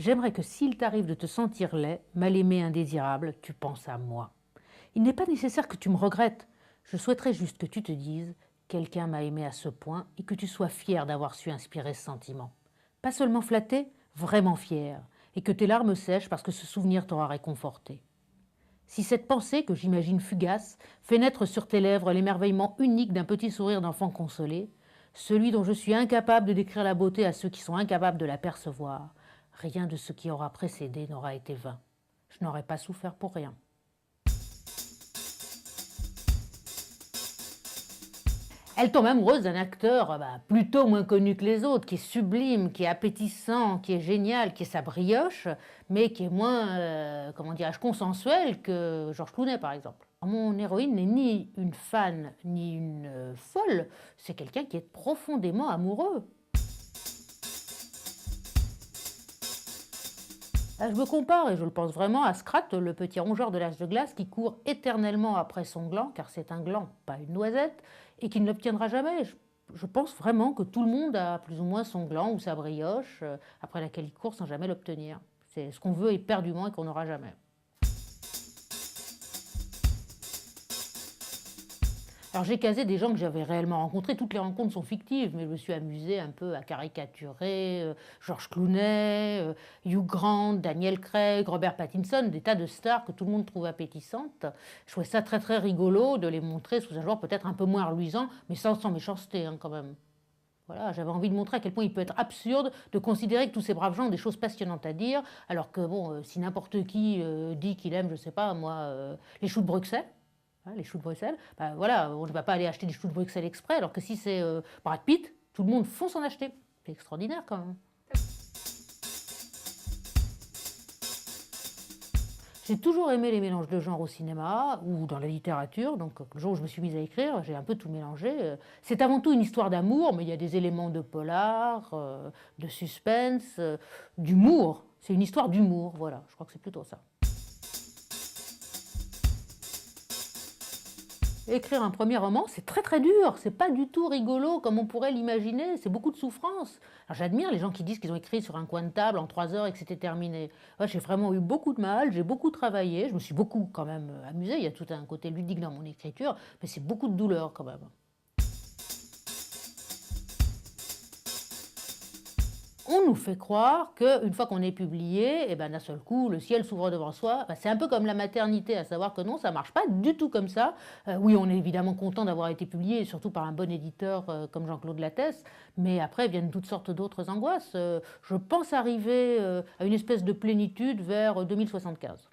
J'aimerais que s'il t'arrive de te sentir laid, mal aimé, indésirable, tu penses à moi. Il n'est pas nécessaire que tu me regrettes. Je souhaiterais juste que tu te dises « quelqu'un m'a aimé à ce point » et que tu sois fier d'avoir su inspirer ce sentiment. Pas seulement flatté, vraiment fier. Et que tes larmes sèchent parce que ce souvenir t'aura réconforté. Si cette pensée, que j'imagine fugace, fait naître sur tes lèvres l'émerveillement unique d'un petit sourire d'enfant consolé, celui dont je suis incapable de décrire la beauté à ceux qui sont incapables de la percevoir, rien de ce qui aura précédé n'aura été vain. Je n'aurais pas souffert pour rien. Elle tombe amoureuse d'un acteur plutôt moins connu que les autres, qui est sublime, qui est appétissant, qui est génial, qui est sa brioche, mais qui est moins, comment dirais-je, consensuel que Georges Clooney, par exemple. Mon héroïne n'est ni une fan, ni une folle, c'est quelqu'un qui est profondément amoureux. Là, je me compare, et je le pense vraiment, à Scrat, le petit rongeur de l'âge de glace qui court éternellement après son gland, car c'est un gland, pas une noisette, et qui ne l'obtiendra jamais. Je pense vraiment que tout le monde a plus ou moins son gland ou sa brioche, après laquelle il court sans jamais l'obtenir. C'est ce qu'on veut éperdument et qu'on n'aura jamais. Alors j'ai casé des gens que j'avais réellement rencontrés, toutes les rencontres sont fictives, mais je me suis amusée un peu à caricaturer Georges Clooney, Hugh Grant, Daniel Craig, Robert Pattinson, des tas de stars que tout le monde trouve appétissantes. Je trouvais ça très très rigolo de les montrer sous un jour peut-être un peu moins reluisant, mais sans méchanceté quand même. Voilà, j'avais envie de montrer à quel point il peut être absurde de considérer que tous ces braves gens ont des choses passionnantes à dire, alors que bon, si n'importe qui dit qu'il aime, je sais pas moi, les choux de Bruxelles, les choux de Bruxelles, voilà, on ne va pas aller acheter des choux de Bruxelles exprès, alors que si c'est Brad Pitt, tout le monde fonce en acheter. C'est extraordinaire quand même. J'ai toujours aimé les mélanges de genres au cinéma ou dans la littérature, donc le jour où je me suis mise à écrire, j'ai un peu tout mélangé. C'est avant tout une histoire d'amour, mais il y a des éléments de polar, de suspense, d'humour. C'est une histoire d'humour, voilà, je crois que c'est plutôt ça. Écrire un premier roman, c'est très très dur, c'est pas du tout rigolo comme on pourrait l'imaginer, c'est beaucoup de souffrance. J'admire les gens qui disent qu'ils ont écrit sur un coin de table en 3 heures et que c'était terminé. Ouais, j'ai vraiment eu beaucoup de mal, j'ai beaucoup travaillé, je me suis beaucoup quand même amusée, il y a tout un côté ludique dans mon écriture, mais c'est beaucoup de douleur quand même. On nous fait croire qu'une fois qu'on est publié, et d'un seul coup, le ciel s'ouvre devant soi. C'est un peu comme la maternité, à savoir que non, ça ne marche pas du tout comme ça. Oui, on est évidemment content d'avoir été publié, surtout par un bon éditeur comme Jean-Claude Lattès, mais après viennent toutes sortes d'autres angoisses. Je pense arriver à une espèce de plénitude vers 2075.